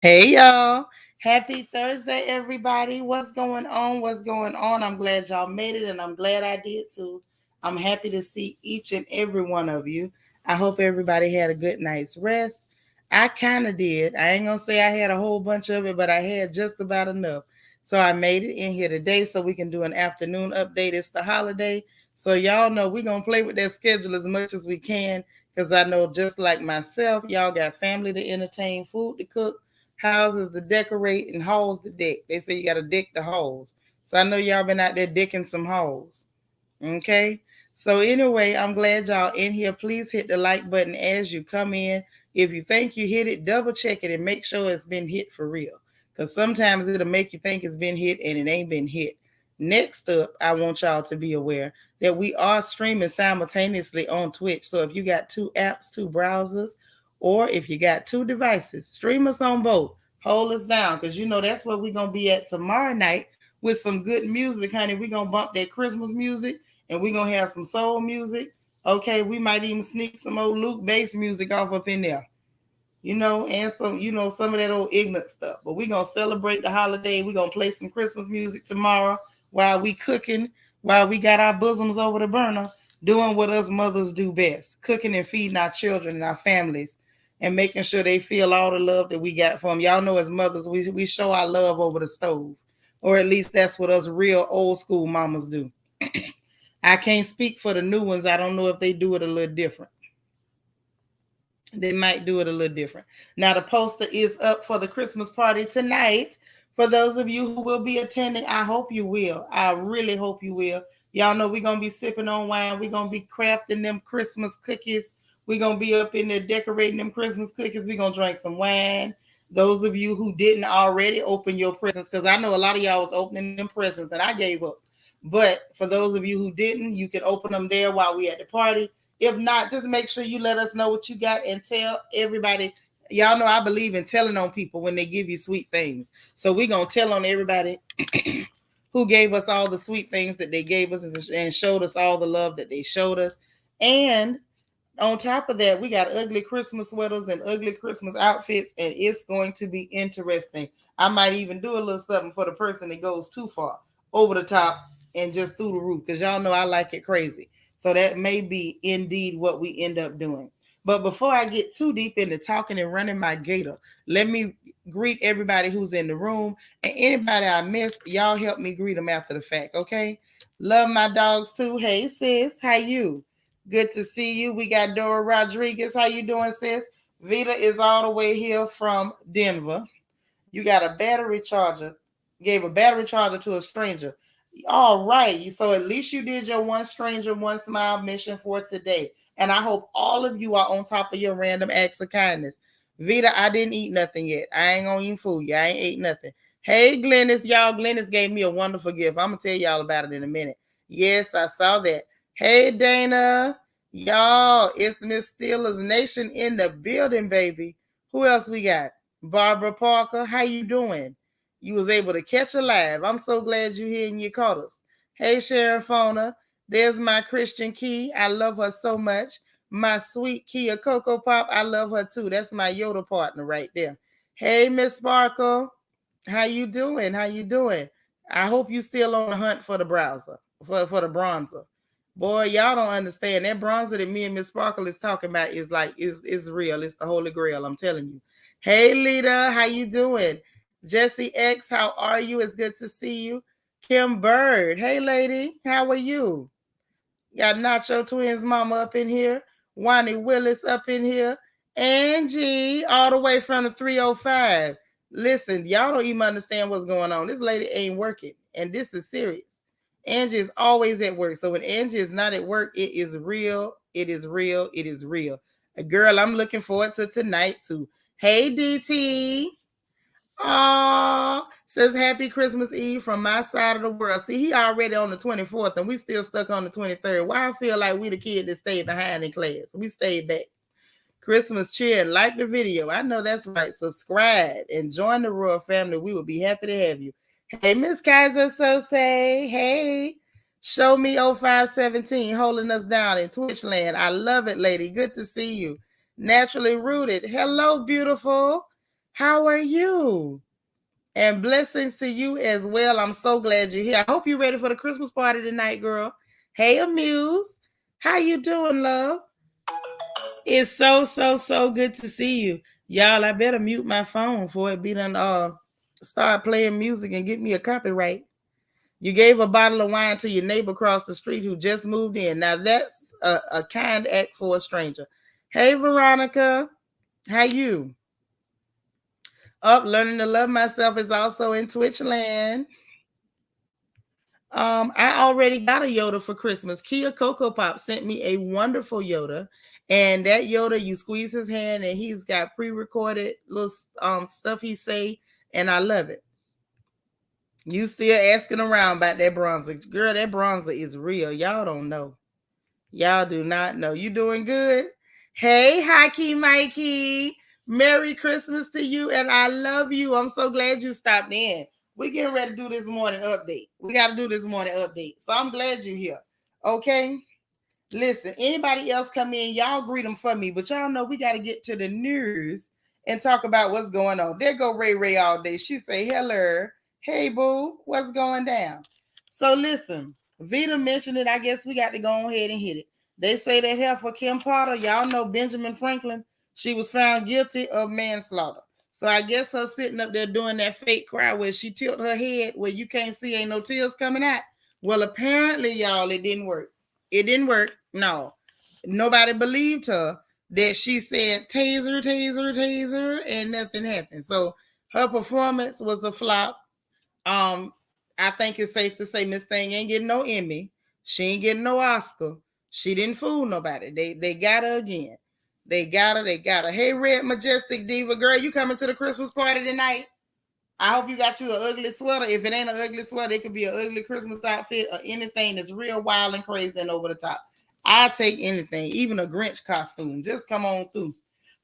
Hey y'all. Happy Thursday, everybody. What's going on? What's going on? I'm glad y'all made it and I'm glad I did too. I'm happy to see each and every one of you. I hope everybody had a good night's rest. I kind of did. I ain't going to say I had a whole bunch of it, but I had just about enough. So I made it in here today so we can do an afternoon update. It's the holiday. So y'all know we're going to play with that schedule as much as we can because I know just like myself, y'all got family to entertain, food to cook, houses to decorate, and halls to deck. They say you got to deck the halls. So I know y'all been out there decking some halls. Okay. So anyway, I'm glad y'all in here. Please hit the like button as you come in. If you think you hit it, double check it and make sure it's been hit for real. Because sometimes it'll make you think it's been hit and it ain't been hit. Next up, I want y'all to be aware that we are streaming simultaneously on Twitch. So if you got two apps, two browsers, or if you got two devices, stream us on both. Hold us down because you know that's where we're going to be at tomorrow night with some good music, honey. We're going to bump that Christmas music and we're going to have some soul music. Okay, we might even sneak some old Luke bass music off up in there, and some, some of that old ignorant stuff. But we're going to celebrate the holiday. We're going to play some Christmas music tomorrow while we cooking, while we got our bosoms over the burner, doing what us mothers do best, cooking and feeding our children and our families and making sure they feel all the love that we got for them. Y'all know as mothers, we show our love over the stove, or at least that's what us real old school mamas do. I can't speak for the new ones. I don't know if they do it a little different. They might do it a little different. Now, the poster is up for the Christmas party tonight. For those of you who will be attending, I hope you will. I really hope you will. Y'all know we're going to be sipping on wine. We're going to be crafting them Christmas cookies. We're going to be up in there decorating them Christmas cookies. We're going to drink some wine. Those of you who didn't already open your presents, because I know a lot of y'all was opening them presents and I gave up. But for those of you who didn't, you can open them there while we at the party. If not, just make sure you let us know what you got and tell everybody. Y'all know I believe in telling on people when they give you sweet things. So we're going to tell on everybody who gave us all the sweet things that they gave us and showed us all the love that they showed us. And on top of that, we got ugly Christmas sweaters and ugly Christmas outfits, and it's going to be interesting. I might even do a little something for the person that goes too far, over the top, and just through the roof, because y'all know I like it crazy. So that may be indeed what we end up doing. But before I get too deep into talking and running my gator, let me greet everybody who's in the room. And anybody I missed, y'all help me greet them after the fact, okay? Love my dogs too. Hey sis, how you? Good to see you. We got Dora Rodriguez. How you doing, sis? Vita is all the way here from Denver. You got a battery charger. Gave a battery charger to a stranger. All right. So at least you did your one stranger, one smile mission for today. And I hope all of you are on top of your random acts of kindness. Vita, I didn't eat nothing yet. I ain't gonna even fool you. I ain't ate nothing. Hey, Glennis, y'all. Glennis gave me a wonderful gift. I'm gonna tell y'all about it in a minute. Yes, I saw that. Hey, Dana. Y'all, it's Miss Steelers Nation in the building, baby. Who else we got? Barbara Parker, how you doing? You was able to catch a live. I'm so glad you here and you caught us. Hey, Sharon Fona. There's my Christian Key. I love her so much. My sweet Kia Cocoa Pop. I love her too. That's my Yoda partner right there. Hey, Miss Sparkle. How you doing? How you doing? I hope you still on the hunt for the browser, for the bronzer. Boy, y'all don't understand. That bronzer that me and Miss Sparkle is talking about is real. It's the Holy Grail. I'm telling you. Hey, Lita, how you doing? Jesse X, how are you? It's good to see you. Kim Bird, hey, lady, how are you? Got Nacho Twins mama up in here. Wani Willis up in here. Angie, all the way from the 305. Listen, y'all don't even understand what's going on. This lady ain't working, and this is serious. Angie is always at work. So when Angie is not at work, it is real. It is real. It is real. Girl, I'm looking forward to tonight too. Hey, DT. Says happy Christmas Eve from my side of the world. See, he already on the 24th and we still stuck on the 23rd. Why I feel like we the kid that stayed behind in class. We stayed back. Christmas cheer. Like the video. I know that's right. Subscribe and join the Royal family. We will be happy to have you. Hey, Miss Kaiser Sose. Hey. Show me 0517 holding us down in Twitch land. I love it, lady. Good to see you. Naturally rooted. Hello, beautiful. How are you? And blessings to you as well. I'm so glad you're here. I hope you're ready for the Christmas party tonight, girl. Hey, Amuse. How you doing, love? It's so good to see you. Y'all, I better mute my phone before it be done start playing music and get me a copyright. You gave a bottle of wine to your neighbor across the street who just moved in. Now that's a kind act for a stranger. Hey, Veronica. How you? Up, learning to love myself is also in Twitch land. I already got a Yoda for Christmas. Kia Cocoa Pop sent me a wonderful Yoda, and that Yoda, you squeeze his hand, and he's got pre-recorded little stuff he say, and I love it. You still asking around about that bronzer, girl? That bronzer is real. Y'all don't know. Y'all do not know. You doing good? Hey, Hockey Mikey. Merry Christmas to you, and I love you. I'm so glad you stopped in. We're getting ready to do this morning update. We got to do this morning update. So I'm glad you're here. Okay? Listen, anybody else come in, y'all greet them for me. But y'all know we got to get to the news and talk about what's going on. There go Ray Ray all day. She say, hello. Hey, boo. What's going down? So listen, Vita mentioned it. I guess we got to go ahead and hit it. They say that here for Kim Potter. Y'all know Benjamin Franklin. She was found guilty of manslaughter. So I guess her sitting up there doing that fake cry where she tilted her head where you can't see, ain't no tears coming out. Well, apparently, y'all, it didn't work. It didn't work. No. Nobody believed her that she said taser, taser, taser, and nothing happened. So her performance was a flop. I think it's safe to say Miss Thing ain't getting no Emmy. She ain't getting no Oscar. She didn't fool nobody. They got her again. They got her. Hey, Red Majestic Diva, girl, you coming to the Christmas party tonight? I hope you got you an ugly sweater. If it ain't an ugly sweater, it could be an ugly Christmas outfit or anything that's real wild and crazy and over the top. I'll take anything, even a Grinch costume. Just come on through.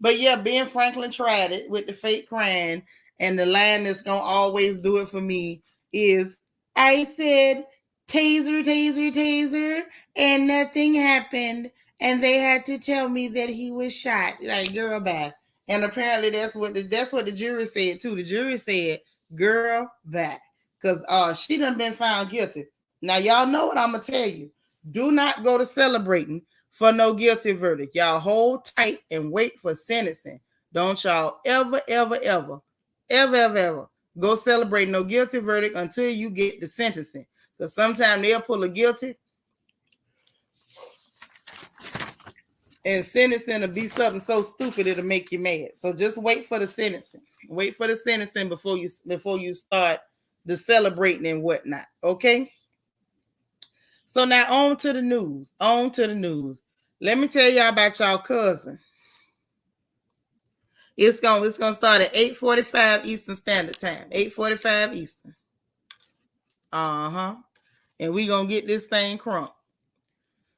But yeah, Ben Franklin tried it with the fake crying, and the line that's going to always do it for me is, I said, taser, taser, taser, and nothing happened. And they had to tell me that he was shot. Like, girl, bye. And apparently that's what the jury said too. The jury said, girl, bye. Because she done been found guilty. Now, y'all know what I'm going to tell you. Do not go to celebrating for no guilty verdict. Y'all hold tight and wait for sentencing. Don't y'all ever go celebrate no guilty verdict until you get the sentencing. Because sometimes they'll pull a guilty and sentencing will be something so stupid it'll make you mad. So just wait for the sentencing. Wait for the sentencing before you start the celebrating and whatnot. Okay? So now on to the news. Let me tell y'all about y'all cousin. It's gonna start at 8:45 Eastern Standard Time. 8:45 Eastern. And we gonna get this thing crunk.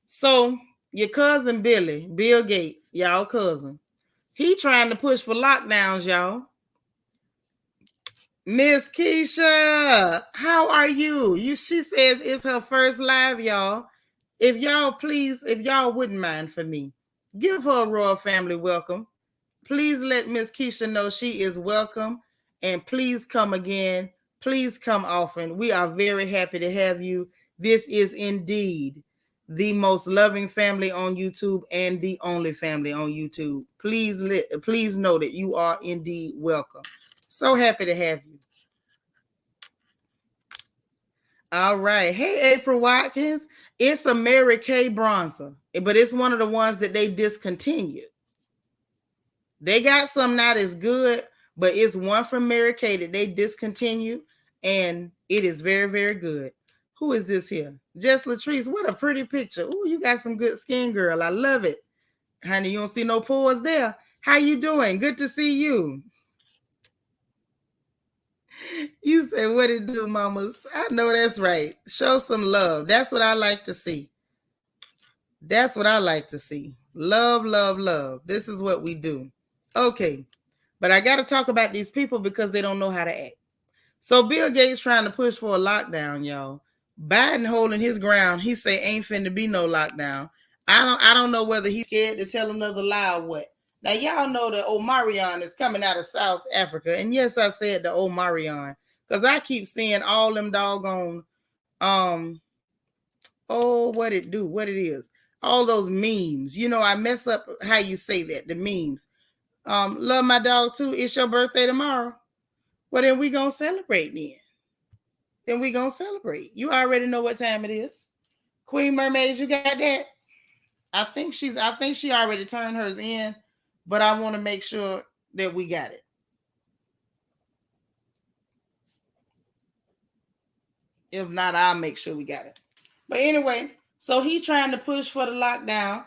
So your cousin Bill Gates, y'all cousin, he trying to push for lockdowns, y'all. Miss Keisha, how are you? She says it's her first live, y'all. If y'all wouldn't mind for me, give her a royal family welcome. Please let Miss Keisha know she is welcome, and please come again. Please come often. We are very happy to have you. This is indeed the most loving family on YouTube and the only family on YouTube. Please know that you are indeed welcome. So happy to have you. All right. Hey, April Watkins. It's a Mary Kay bronzer, but it's one of the ones that they discontinued. They got some not as good, but it's one from Mary Kay that they discontinued, and it is very, very good. Who is this here? Jess Latrice. What a pretty picture. Oh, you got some good skin, girl. I love it. Honey, you don't see no pores there. How you doing? Good to see you. You say, what it do, mamas? I know that's right. Show some love. That's what I like to see. That's what I like to see. Love, love, love. This is what we do. Okay. But I got to talk about these people because they don't know how to act. So Bill Gates trying to push for a lockdown, y'all. Biden holding his ground. He say ain't finna be no lockdown. I don't know whether he's scared to tell another lie or what. Now, y'all know the Omarion is coming out of South Africa. And yes, I said the Omarion because I keep seeing all them doggone, what it is. All those memes. You know, I mess up how you say that, the memes. Love my dog too. It's your birthday tomorrow. Well, then we gonna celebrate then. You already know what time it is. Queen Mermaids, you got that? I think she already turned hers in, but I want to make sure that we got it. If not, I'll make sure we got it. But anyway, so he's trying to push for the lockdown.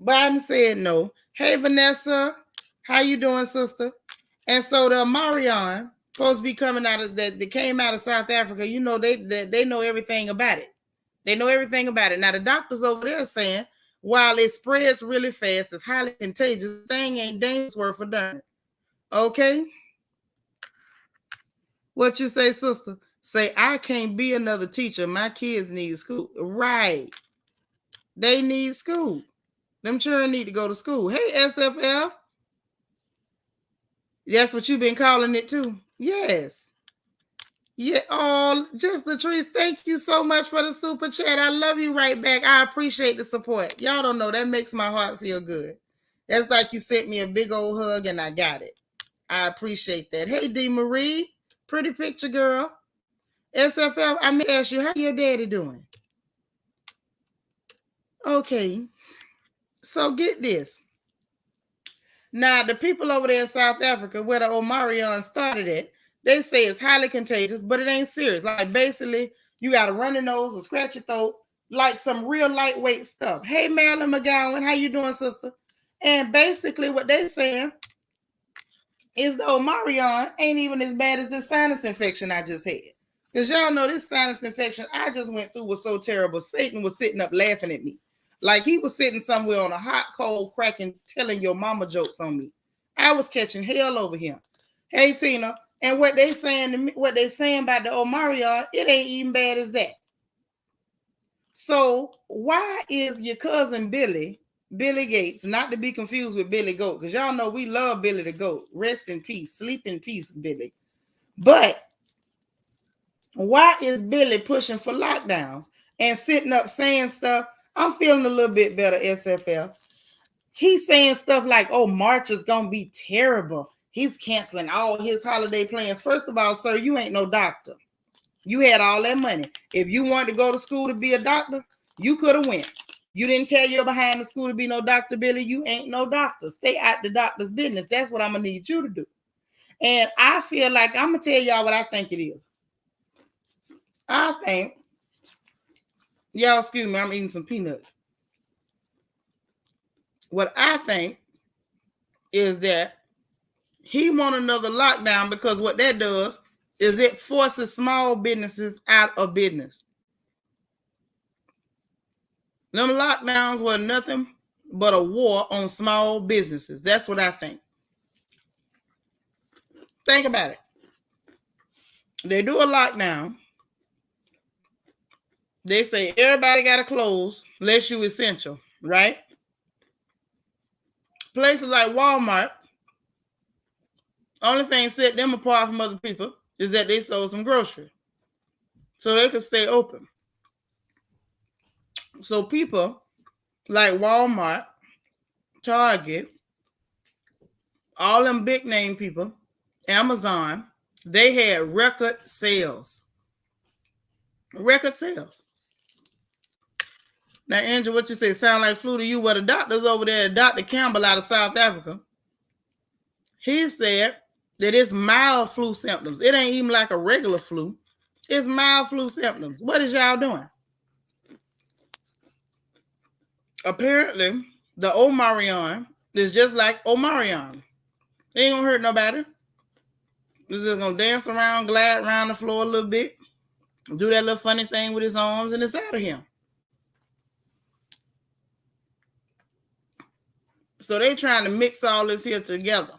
Biden said no. Hey, Vanessa, how you doing, sister? And so the Omarion supposed to be coming out of that. They came out of South Africa. You know, they know everything about it. They know everything about it. Now the doctors over there are saying while it spreads really fast, it's highly contagious. Thing ain't dangerous worth a darn. Okay. What you say, sister? Say, I can't be another teacher. My kids need school. Right. They need school. Them children need to go to school. Hey, SFL. That's what you've been calling it too. Yes. Yeah. Oh, just the trees. Thank you so much for the super chat. I love you right back. I appreciate the support. Y'all don't know. That makes my heart feel good. That's like you sent me a big old hug and I got it. I appreciate that. Hey, D. Marie. Pretty picture, girl. SFL, I may ask you, how your daddy doing? Okay. So get this. Now, the people over there in South Africa, where the Omarion started at, they say it's highly contagious, but it ain't serious. Like, basically, you got a runny nose, a scratchy throat, like some real lightweight stuff. Hey, Marilyn McGowan, how you doing, sister? And basically, what they saying is the Omarion ain't even as bad as this sinus infection I just had. Because y'all know this sinus infection I just went through was so terrible. Satan was sitting up laughing at me. Like he was sitting somewhere on a hot, cold, cracking, telling your mama jokes on me. I was catching hell over him. Hey, Tina. And what they saying to me, what they saying about the Omarion, it ain't even bad as that. So why is your cousin Billy Gates, not to be confused with Billy Goat, because y'all know we love Billy the Goat. Rest in peace. Sleep in peace, Billy. But why is Billy pushing for lockdowns and sitting up saying stuff? I'm feeling a little bit better, SFL. He's saying stuff like, oh, March is going to be terrible. He's canceling all his holiday plans. First of all, sir, you ain't no doctor. You had all that money. If you wanted to go to school to be a doctor, you could have went. You didn't carry your behind the school to be no doctor, Billy. You ain't no doctor. Stay out the doctor's business. That's what I'm going to need you to do. And I feel like I'm going to tell y'all what I think it is. I think, y'all excuse me, I'm eating some peanuts. What I think is that he want another lockdown because what that does is it forces small businesses out of business. Them lockdowns were nothing but a war on small businesses. That's what I think. Think about it. They do a lockdown. They say everybody got to close unless you essential, right? Places like Walmart, only thing set them apart from other people is that they sold some groceries. So they could stay open. So people like Walmart, Target, all them big name people, Amazon, they had record sales. Record sales. Now, Andrew, what you say sound like flu to you? Well, the doctor's over there, Dr. Campbell out of South Africa, he said that it's mild flu symptoms. It ain't even like a regular flu. It's mild flu symptoms. What is y'all doing? Apparently, the Omarion is just like Omarion. It ain't gonna hurt nobody. It's just gonna dance around, glide around the floor a little bit, do that little funny thing with his arms, and it's out of him. So they trying to mix all this here together.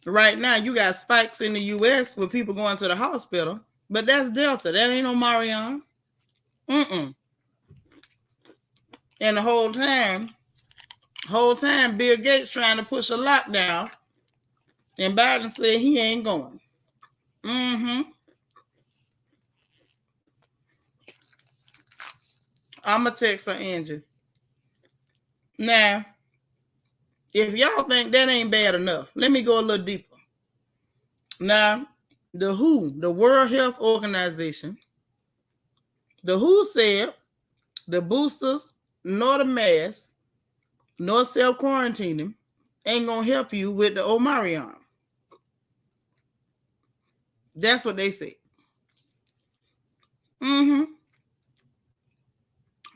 Right now, you got spikes in the U.S. with people going to the hospital, but that's Delta. That ain't Omarion. And the whole time, Whole time Bill Gates trying to push a lockdown, and Biden said he ain't going. I'm gonna text her Angie. Now, if y'all think that ain't bad enough, let me go a little deeper. Now, the WHO, the World Health Organization, the WHO said the boosters nor the mask nor self-quarantining ain't gonna help you with the Omicron. That's what they said.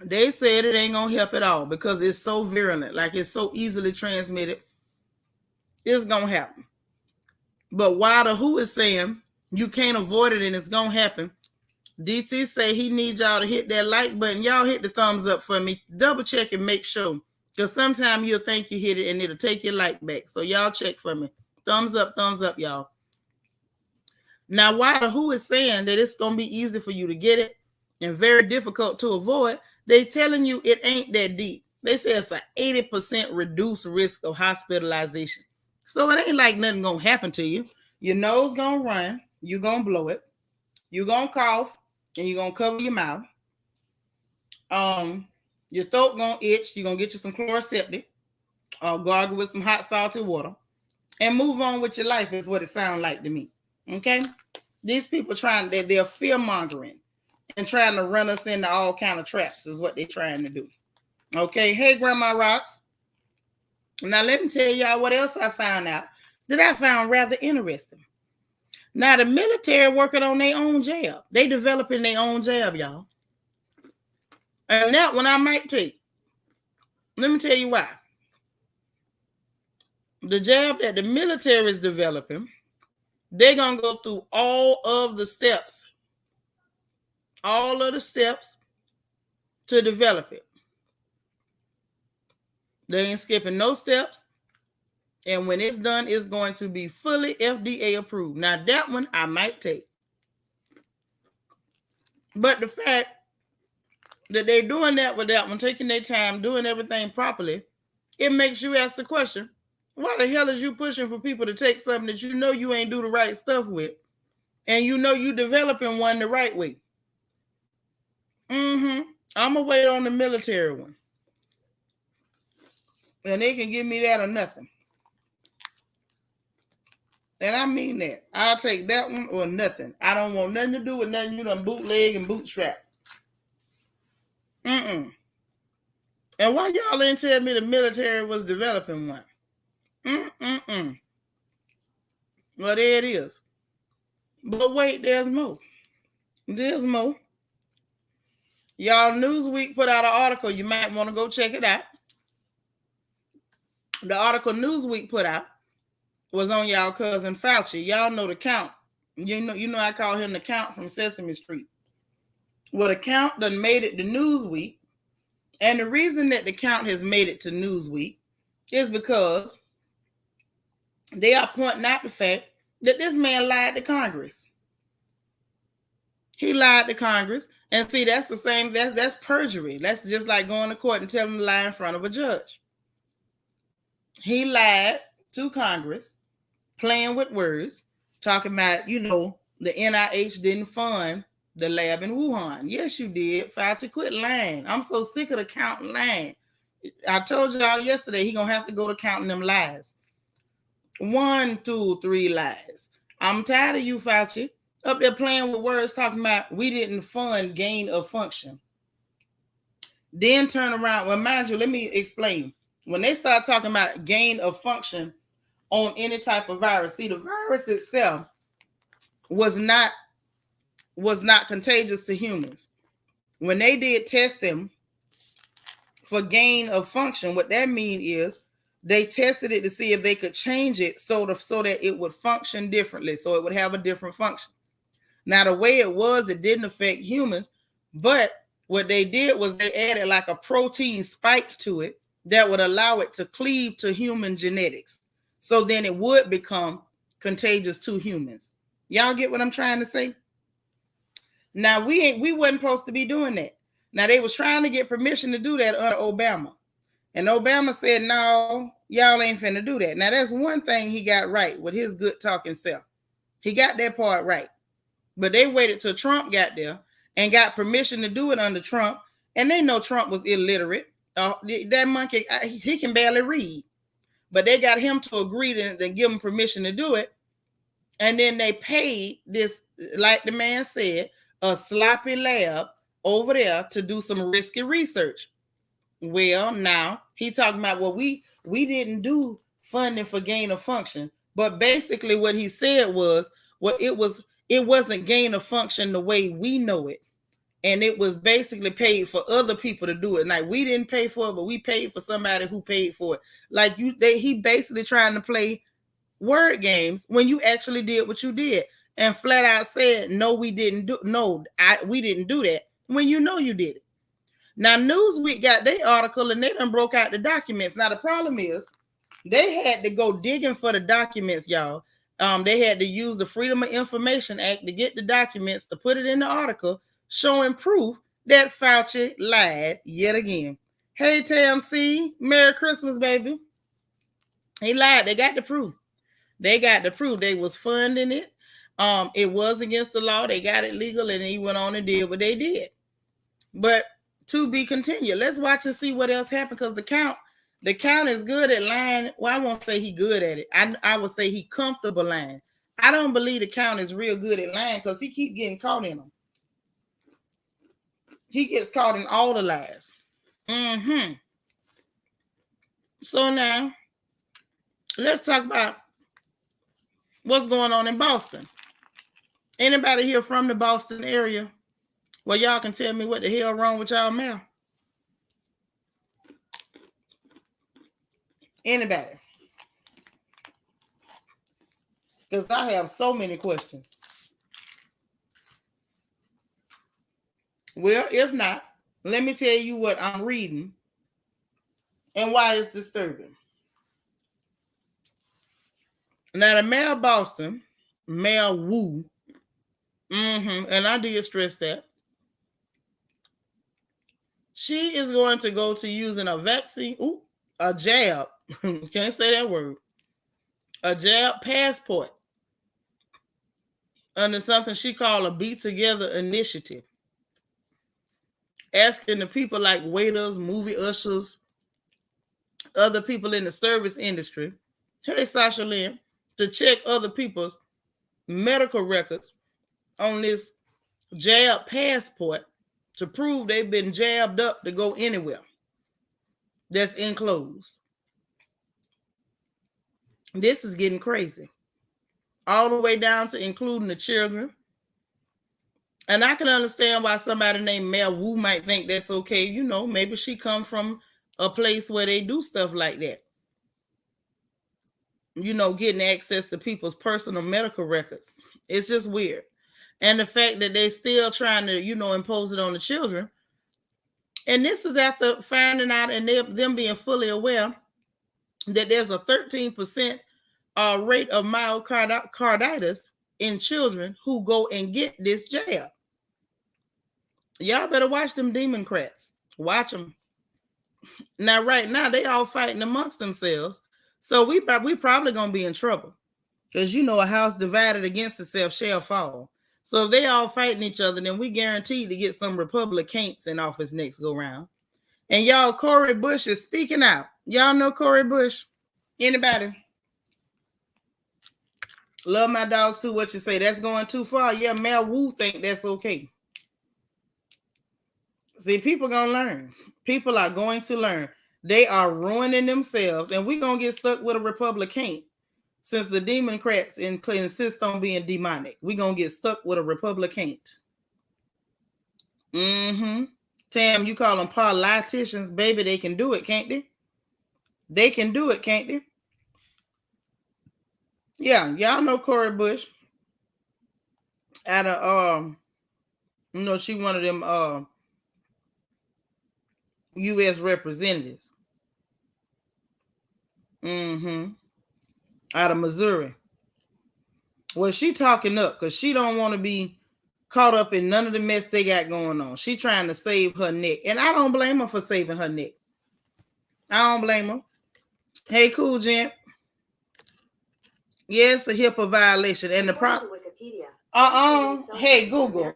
They said it ain't gonna help at all because it's so virulent, like it's so easily transmitted. It's gonna happen. But while the WHO is saying you can't avoid it and it's gonna happen, DT say he needs y'all to hit that like button. Y'all hit the thumbs up for me. Double check and make sure. Because sometimes you'll think you hit it and it'll take your like back. So y'all check for me. Thumbs up, y'all. Now, while the WHO is saying that it's going to be easy for you to get it and very difficult to avoid, they telling you it ain't that deep. They say it's an 80% reduced risk of hospitalization. So it ain't like nothing going to happen to you. Your nose going to run. You're going to blow it. You're going to cough and you're going to cover your mouth. Your throat going to itch. You're going to get you some Chloraseptic or gargle with some hot salty water and move on with your life is what it sounds like to me. Okay? These people they're fear-mongering and trying to run us into all kind of traps is what they're trying to do. Okay? Hey, Grandma Rocks. Now, let me tell y'all what else I found out that I found rather interesting. Now, the military working on their own jab. They developing their own jab, y'all. And that one I might take. Let me tell you why. The jab that the military is developing, they're going to go through all of the steps to develop it. They ain't skipping no steps. And when it's done, it's going to be fully FDA approved. Now, that one I might take. But the fact that they're doing that with that one, taking their time, doing everything properly, it makes you ask the question, why the hell is you pushing for people to take something that you know you ain't do the right stuff with, and you know you developing one the right way? I'm going to wait on the military one. And they can give me that or nothing. And I mean that. I'll take that one or nothing. I don't want nothing to do with nothing you done bootleg and bootstrap. And why y'all ain't tell me the military was developing one? Well, there it is. But wait, there's more. There's more. Y'all, Newsweek put out an article. You might want to go check it out. The article Newsweek put out was on y'all cousin Fauci. Y'all know the Count. You know I call him the Count from Sesame Street. Well, the Count done made it to Newsweek. And the reason that the Count has made it to Newsweek is because they are pointing out the fact that this man lied to Congress. He lied to Congress. And see, that's the same, that's perjury. That's just like going to court and telling them to lie in front of a judge. He lied to Congress, playing with words, talking about, the NIH didn't fund the lab in Wuhan. Yes, you did. Fauci, quit lying. I'm so sick of the Count lying. I told y'all yesterday he gonna have to go to counting them lies. 1, 2, 3 lies. I'm tired of you, Fauci, up there playing with words, talking about we didn't fund gain of function. Then turn around. Well, mind you, let me explain. When they start talking about gain of function on any type of virus, see, the virus itself was not contagious to humans. When they did testing for gain of function, what that means is they tested it to see if they could change it so that it would function differently, so it would have a different function. Now, the way it was, it didn't affect humans, but what they did was they added like a protein spike to it that would allow it to cleave to human genetics. So then it would become contagious to humans. Y'all get what I'm trying to say? Now, we wasn't supposed to be doing that. Now, they was trying to get permission to do that under Obama. And Obama said, no, y'all ain't finna do that. Now, that's one thing he got right with his good talking self. He got that part right. But they waited till Trump got there and got permission to do it under Trump. And they know Trump was illiterate. That monkey, he can barely read. But they got him to agree to give him permission to do it. And then they paid this, like the man said, a sloppy lab over there to do some risky research. Well, now he talking about, well, we didn't do funding for gain of function. But basically what he said was, well, it wasn't gain of function the way we know it. And it was basically paid for other people to do it. Like, we didn't pay for it, but we paid for somebody who paid for it. Like, he basically trying to play word games when you actually did what you did, and flat out said, no, we didn't do that, when you know you did it. Now, Newsweek got their article and they done broke out the documents. Now, the problem is they had to go digging for the documents, y'all. They had to use the Freedom of Information Act to get the documents, to put it in the article, showing proof that Fauci lied yet again. Hey, TMC, Merry Christmas, baby. He lied. They got the proof. They was funding it. It was against the law. They got it legal, and he went on and did what they did. But to be continued. Let's watch and see what else happened, because the count is good at lying. Well, I won't say he good at it. I would say he comfortable lying. I don't believe the count is real good at lying, because he keep getting caught in them. He gets caught in all the lies. So now, let's talk about what's going on in Boston. Anybody here from the Boston area? Well, y'all can tell me what the hell wrong with y'all mail. Anybody? Because I have so many questions. Well, if not, let me tell you what I'm reading and why it's disturbing. Now, the mayor of Boston, Mayor Wu, and I did stress that, she is going to go to using a vaccine, a jab, can't say that word, a jab passport under something she called a Be Together initiative, asking the people like waiters, movie ushers, other people in the service industry, hey, Sasha Lynn, to check other people's medical records on this jab passport to prove they've been jabbed up to go anywhere that's enclosed. This is getting crazy. All the way down to including the children. And I can understand why somebody named Mayor Wu might think that's okay. You know, maybe she come from a place where they do stuff like that. You know, getting access to people's personal medical records. It's just weird. And the fact that they're still trying to, impose it on the children. And this is after finding out and them being fully aware that there's a 13% rate of myocarditis in children who go and get this jab. Y'all better watch them Democrats. Watch them. Now, right now, they all fighting amongst themselves. So we probably going to be in trouble. Because, a house divided against itself shall fall. So if they all fighting each other, then we guaranteed to get some Republicans in office next go round. And y'all, Cori Bush is speaking out. Y'all know Cori Bush? Anybody? Love my dogs too. What you say? That's going too far. Yeah, Mayor Wu think that's okay. See, people gonna learn. People are going to learn. They are ruining themselves, and we're gonna get stuck with a Republican. Since the Democrats insist on being demonic, we're going to get stuck with a Republican. Tam, you call them politicians. Baby, they can do it, can't they? They can do it, can't they? Yeah, y'all know Cori Bush. Out of, she one of them U.S. representatives. Out of Missouri. Well, she talking up because she don't want to be caught up in none of the mess they got going on. She trying to save her neck. And I don't blame her for saving her neck. I don't blame them. Hey, cool, Jim. Yes, a HIPAA violation. And the problem. Hey, Google.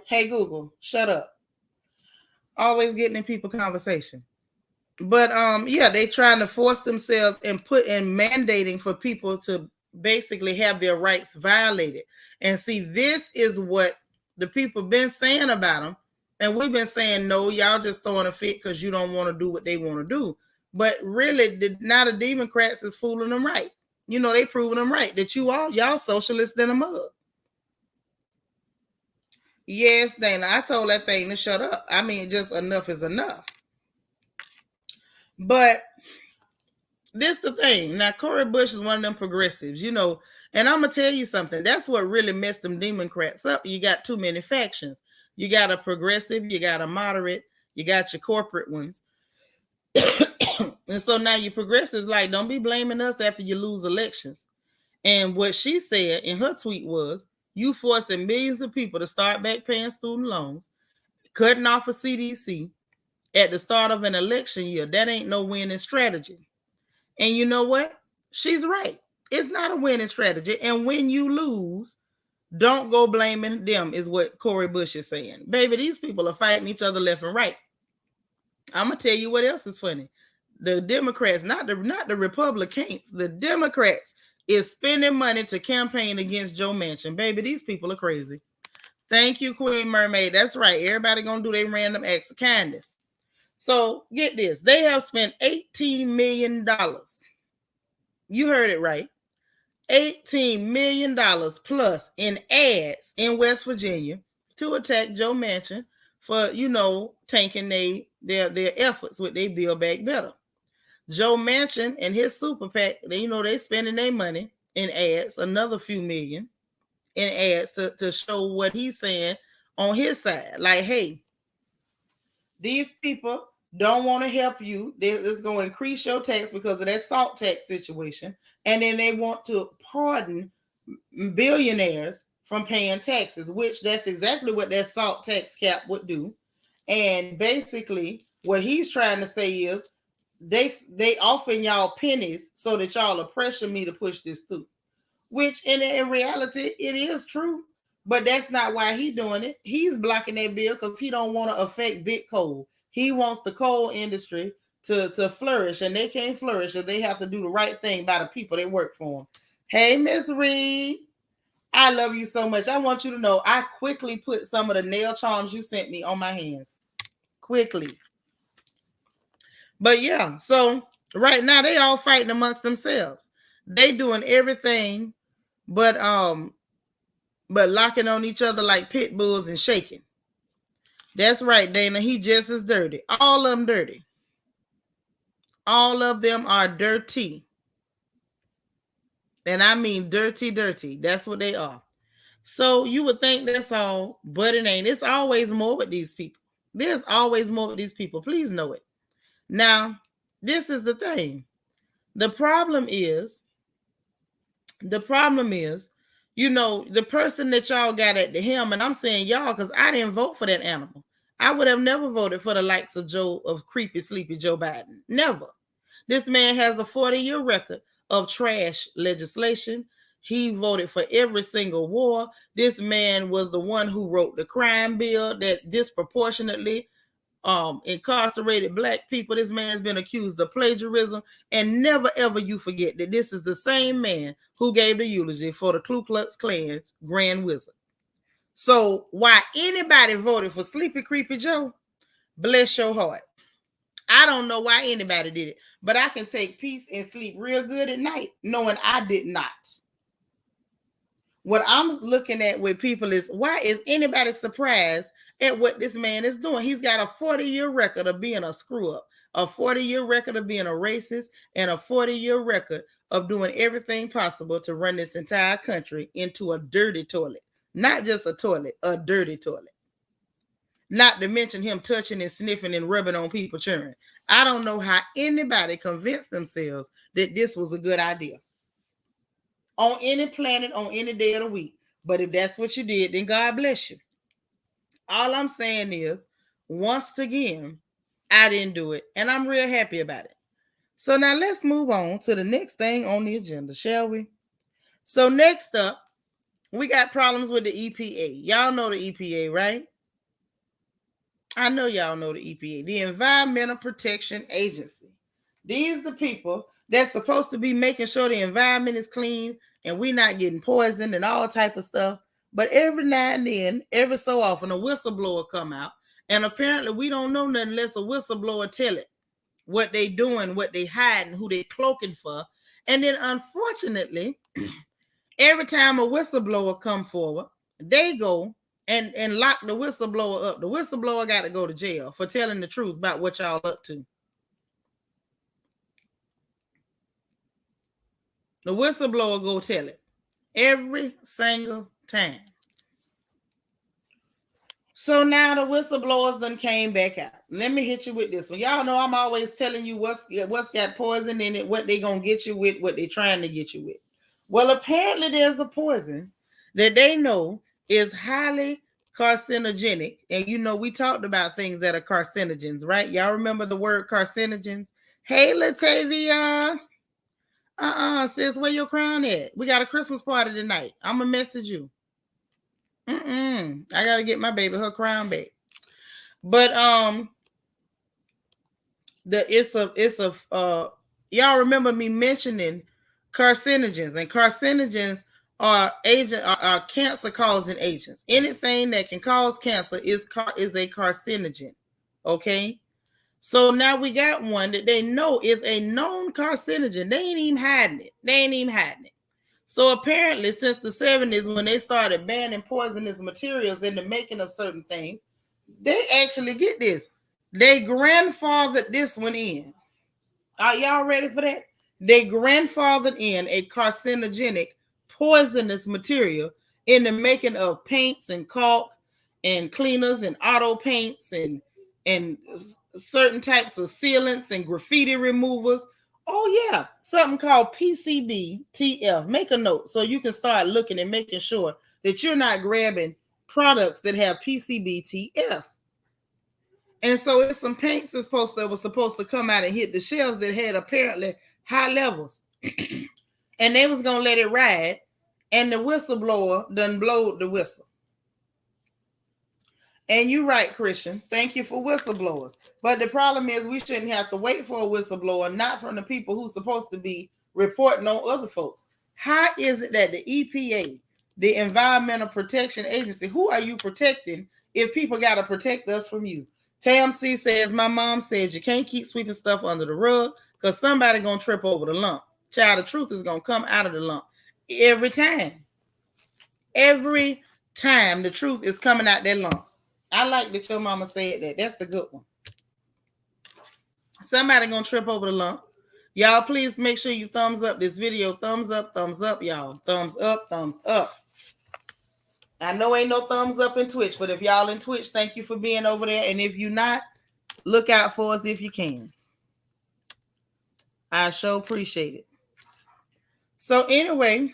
Hey, Google. Shut up. Always getting in people conversation. But yeah, they trying to force themselves and put in mandating for people to basically have their rights violated. And see, this is what the people been saying about them. And we've been saying, no, y'all just throwing a fit because you don't want to do what they want to do. But really, now the Democrats is fooling them right. You know, they proving them right that y'all socialists in a mug. Yes, Dana, I told that thing to shut up. I mean, just enough is enough. But this the thing. Now, Cori Bush is one of them progressives, you know, and I'm gonna tell you something. That's what really messed them Democrats up. You got too many factions. You got a progressive, you got a moderate, you got your corporate ones. And so now your progressives like, don't be blaming us after you lose elections. And what she said in her tweet was, you forcing millions of people to start back paying student loans, cutting off a CDC at the start of an election year. That ain't no winning strategy. And you know what? She's right. It's not a winning strategy. And when you lose, don't go blaming them, is what Cori Bush is saying. Baby, these people are fighting each other left and right. I'm gonna tell you what else is funny. The Democrats, not the Republicans, the Democrats is spending money to campaign against Joe Manchin. Baby, these people are crazy. Thank you, Queen Mermaid. That's right. Everybody gonna do their random acts of kindness. So get this. They have spent $18 million. You heard it right. $18 million plus in ads in West Virginia to attack Joe Manchin for, you know, tanking their efforts with their Build Back Better. Joe Manchin and his super PAC, they spending their money in ads, another few million in ads to show what he's saying on his side. Like, hey, these people don't want to help you. It's going to increase your tax because of that SALT tax situation. And then they want to pardon billionaires from paying taxes, which that's exactly what that SALT tax cap would do. And basically what he's trying to say is they offering y'all pennies so that y'all are pressuring me to push this through, which in reality, it is true. But that's not why he's doing it. He's blocking that bill because he don't want to affect big coal. He wants the coal industry to flourish, and they can't flourish if they have to do the right thing by the people that work for them. Hey, Miss Reed, I love you so much. I want you to know I quickly put some of the nail charms you sent me on my hands. Quickly. But yeah, so right now they all fighting amongst themselves. They doing everything but locking on each other like pit bulls and shaking. That's right, Dana. He just as dirty. All of them dirty. All of them are dirty. And I mean dirty, dirty. That's what they are. So you would think that's all, but it ain't. It's always more with these people. There's always more with these people. Please know it. Now, this is the thing. The problem is, you know, the person that y'all got at the helm, and I'm saying y'all because I didn't vote for that animal. I would have never voted for the likes of creepy, sleepy Joe Biden. Never. This man has a 40-year record of trash legislation. He voted for every single war. This man was the one who wrote the crime bill that disproportionately incarcerated black people. This man's been accused of plagiarism, and never ever you forget that this is the same man who gave the eulogy for the Ku Klux Klan's Grand Wizard. So why anybody voted for Sleepy Creepy Joe, bless your heart. I don't know why anybody did it, but I can take peace and sleep real good at night knowing I did not. What I'm looking at with people is, why is anybody surprised at what this man is doing? He's got a 40-year record of being a screw up, a 40-year record of being a racist, and a 40-year record of doing everything possible to run this entire country into a dirty toilet. Not just a toilet, a dirty toilet. Not to mention him touching and sniffing and rubbing on people children. I don't know how anybody convinced themselves that this was a good idea on any planet, on any day of the week. But if that's what you did, then God bless you. All I'm saying is, once again, I didn't do it, and I'm real happy about it. So now let's move on to the next thing on the agenda, shall we? So next up, we got problems with the EPA. Y'all know the EPA, right? I know y'all know the EPA, the Environmental Protection Agency. These are the people that's supposed to be making sure the environment is clean and we're not getting poisoned and all type of stuff. But every now and then, every so often, a whistleblower come out, and apparently we don't know nothing unless a whistleblower tell it what they doing, what they hiding, who they cloaking for. And then unfortunately, every time a whistleblower come forward, they go and lock the whistleblower up. The whistleblower got to go to jail for telling the truth about what y'all up to. The whistleblower go tell it every single time. So now the whistleblowers done came back out. Let me hit you with this one. Y'all know I'm always telling you what's got poison in it, what they gonna get you with, what they trying to get you with. Well, apparently there's a poison that they know is highly carcinogenic. And you know, we talked about things that are carcinogens, right? Y'all remember the word carcinogens? Hey, Latavia. Sis, where your crown at? We got a Christmas party tonight. I'm gonna message you. I gotta get my baby her crown back. But y'all remember me mentioning carcinogens, and carcinogens are cancer causing agents. Anything that can cause cancer is a carcinogen. Okay. So now we got one that they know is a known carcinogen. They ain't even hiding it. So apparently, since the 70s, when they started banning poisonous materials in the making of certain things, they actually get this. They grandfathered this one in. Are y'all ready for that? They grandfathered in a carcinogenic, poisonous material in the making of paints and caulk and cleaners and auto paints and certain types of sealants and graffiti removers. Oh yeah, something called PCB-TF. Make a note so you can start looking and making sure that you're not grabbing products that have PCB-TF. And so it's some paints that was supposed to come out and hit the shelves that had apparently high levels. And they was gonna let it ride, and the whistleblower done blowed the whistle. And you're right, Christian. Thank you for whistleblowers. But the problem is we shouldn't have to wait for a whistleblower, not from the people who's supposed to be reporting on other folks. How is it that the EPA, the Environmental Protection Agency, who are you protecting if people got to protect us from you? Tam C says, my mom said you can't keep sweeping stuff under the rug because somebody going to trip over the lump. Child, the truth is going to come out of the lump every time. Every time the truth is coming out that lump. I like that your mama said that. That's a good one. Somebody gonna trip over the lump. Y'all, please make sure you thumbs up this video. Thumbs up, y'all. Thumbs up, thumbs up. I know ain't no thumbs up in Twitch, but if y'all in Twitch, thank you for being over there. And if you're not, look out for us if you can. I sure appreciate it. So anyway,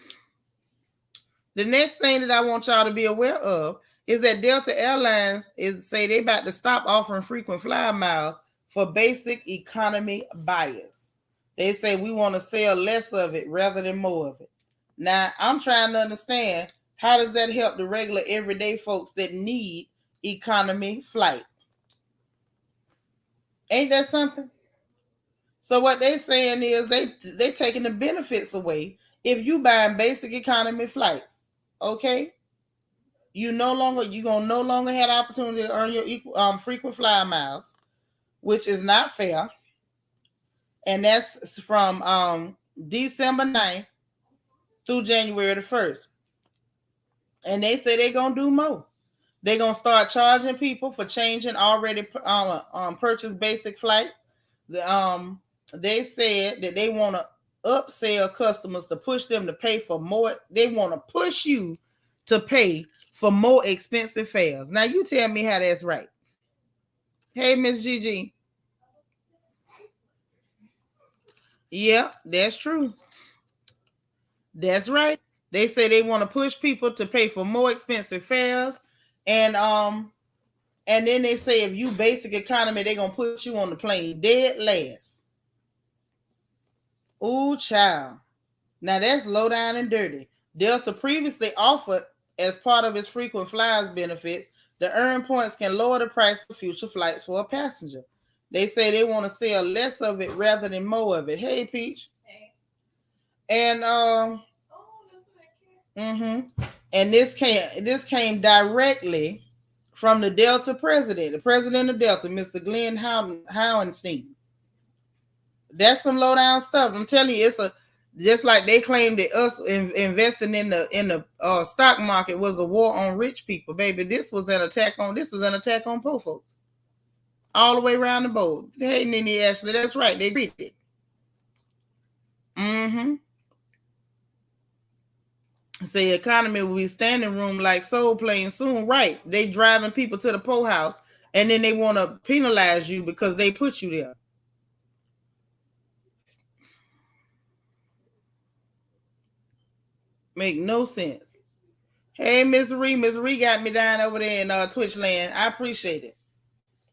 the next thing that I want y'all to be aware of is that Delta Airlines say they about to stop offering frequent flyer miles for basic economy buyers. They say we want to sell less of it rather than more of it. Now, I'm trying to understand, how does that help the regular everyday folks that need economy flight? Ain't that something? So what they saying is they taking the benefits away if you buying basic economy flights. Okay? You're gonna no longer have the opportunity to earn your frequent flyer miles, which is not fair. And that's from December 9th through January the 1st. And they say they're gonna do more. They're gonna start charging people for changing already purchased basic flights. They said that they want to upsell customers to push them to pay for more. They want to push you to pay for more expensive fares. Now you tell me how that's right. Hey, Miss Gigi. Yeah, that's true. That's right. They say they want to push people to pay for more expensive fares, and then they say if you basic economy, they're gonna put you on the plane dead last. Ooh, child. Now that's low down and dirty. Delta previously offered, as part of its frequent flyers benefits, the earn points can lower the price of future flights for a passenger. They say they want to sell less of it rather than more of it. Hey, Peach. Hey. And and this came directly from the Delta president, the president of Delta, Mr. Glenn Howenstein. That's some low down stuff. I'm telling you, it's a just like they claimed that us investing in the stock market was a war on rich people, baby. This is an attack on poor folks, all the way around the board. Hey, Nene Ashley, that's right. They read it. Say economy will be standing room like Soul Plane soon, right? They driving people to the poorhouse, and then they want to penalize you because they put you there. Make no sense. Hey, Miss Ree got me down over there in Twitch land. I appreciate it.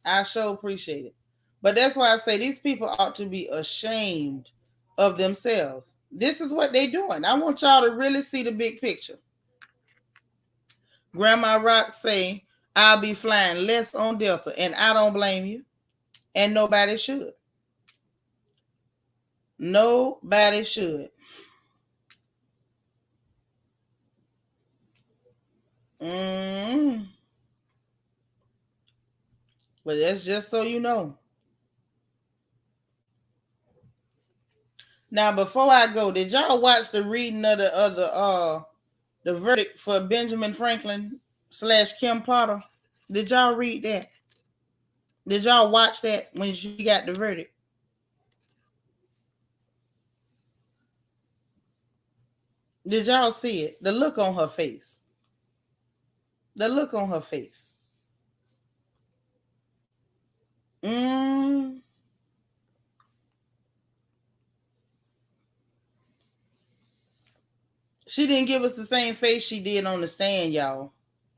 I sure appreciate it. But that's why I say these people ought to be ashamed of themselves. This is what they're doing. I want y'all to really see the big picture. Grandma Rock say, I'll be flying less on Delta, and I don't blame you. And nobody should. Nobody should. But that's just so you know. Now, before I go, did y'all watch the reading of the verdict for Benjamin Franklin / Kim Potter? Did y'all read that? Did y'all watch that when she got the verdict? Did y'all see it? The look on her face. The look on her face. She didn't give us the same face she did on the stand, y'all.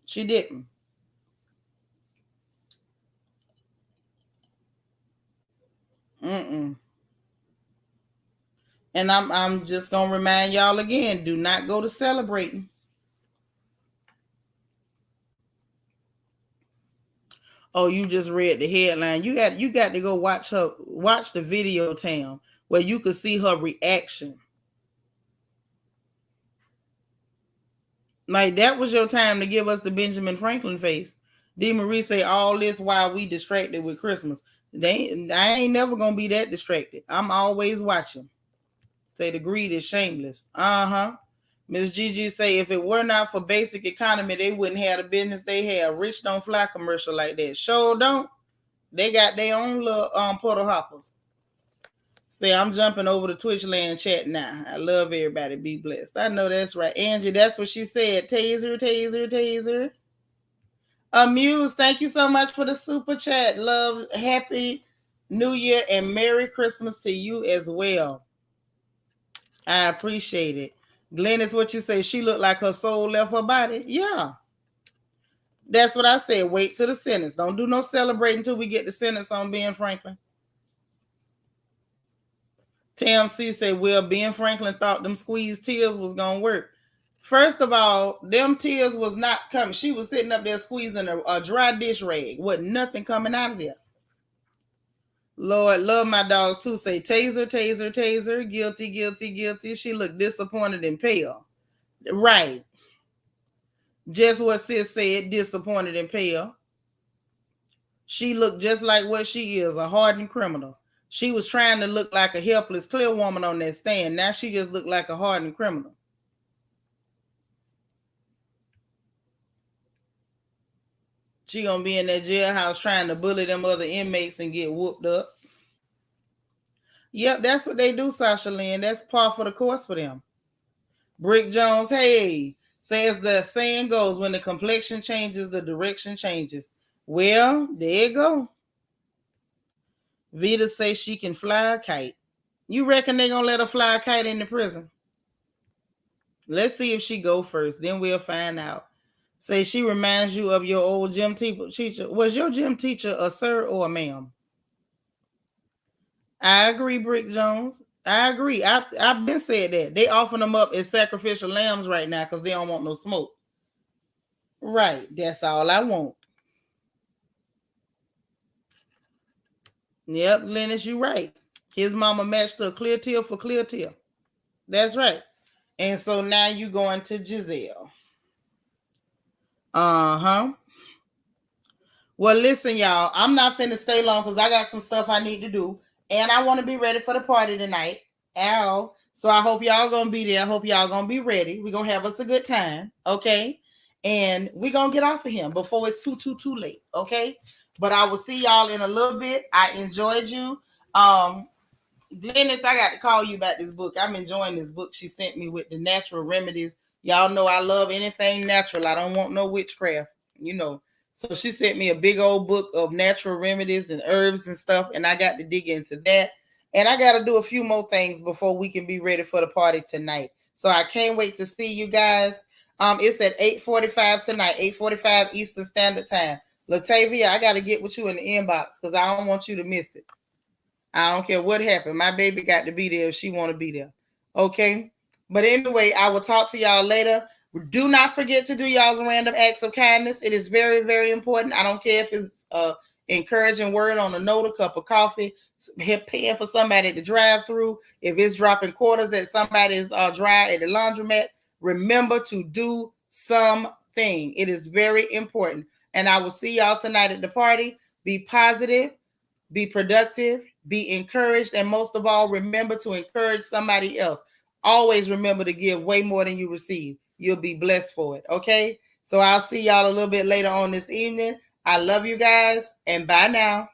She didn't. And I'm just gonna remind y'all again: do not go to celebrating. Oh, you just read the headline. You got to go watch the video, Tam, where you could see her reaction. Like that was your time to give us the Benjamin Franklin face. D. Marie say all this while we distracted with Christmas. I ain't never gonna be that distracted. I'm always watching. Say the greed is shameless. Miss Gigi say if it were not for basic economy, they wouldn't have the business they have. Rich don't fly commercial like that. Sure don't. They got their own little portal hoppers. Say I'm jumping over to Twitch land chat now. I love everybody. Be blessed. I know that's right. Angie, that's what she said. Taser, taser, taser. Amuse, thank you so much for the super chat. Love, happy New Year and Merry Christmas to you as well. I appreciate it. Glenn, is what you say. She looked like her soul left her body. Yeah. That's what I said. Wait till the sentence. Don't do no celebrating until we get the sentence on Ben Franklin. TMC said, well, Ben Franklin thought them squeezed tears was going to work. First of all, them tears was not coming. She was sitting up there squeezing a dry dish rag. Wasn't nothing coming out of there. Lord, love my dogs too. Say taser, taser, taser. Guilty, guilty, guilty. She looked disappointed and pale. Right. Just what sis said, disappointed and pale. She looked just like what she is, a hardened criminal. She was trying to look like a helpless, clear woman on that stand. Now she just looked like a hardened criminal. She gonna be in that jailhouse trying to bully them other inmates and get whooped up. Yep, that's what they do, Sasha Lynn. That's par for the course for them. Brick Jones, hey, says the saying goes, when the complexion changes, the direction changes. Well, there you go. Vita says she can fly a kite. You reckon they gonna let her fly a kite in the prison? Let's see if she go first. Then we'll find out. Say she reminds you of your old gym teacher. Was your gym teacher a sir or a ma'am? I agree, Brick Jones. I agree. I've been said that. They offering them up as sacrificial lambs right now because they don't want no smoke. Right. That's all I want. Yep, Lennox, you right. His mama matched a clear teal for clear teal. That's right. And so now you going to Giselle. Uh-huh. Well, listen, y'all. I'm not finna stay long because I got some stuff I need to do. And I want to be ready for the party tonight. Ow. So I hope y'all gonna be there. I hope y'all gonna be ready. We're gonna have us a good time. Okay. And we're gonna get off of him before it's too late. Okay. But I will see y'all in a little bit. I enjoyed you. Glennis, I got to call you about this book. I'm enjoying this book she sent me with the natural remedies. Y'all know I love anything natural. I don't want no witchcraft, you know. So she sent me a big old book of natural remedies and herbs and stuff, and I got to dig into that. And I got to do a few more things before we can be ready for the party tonight. So I can't wait to see you guys. It's at 8:45 tonight, 8:45 Eastern Standard Time. Latavia, I got to get with you in the inbox because I don't want you to miss it. I don't care what happened. My baby got to be there if she want to be there. Okay? But anyway, I will talk to y'all later. Do not forget to do y'all's random acts of kindness. It is very, very important. I don't care if it's encouraging word on a note, a cup of coffee, paying for somebody to drive through. If it's dropping quarters at somebody's dry at the laundromat, remember to do something. It is very important. And I will see y'all tonight at the party. Be positive, be productive, be encouraged, and most of all, remember to encourage somebody else. Always remember to give way more than you receive. You'll be blessed for it. Okay? So I'll see y'all a little bit later on this evening. I love you guys, and bye now.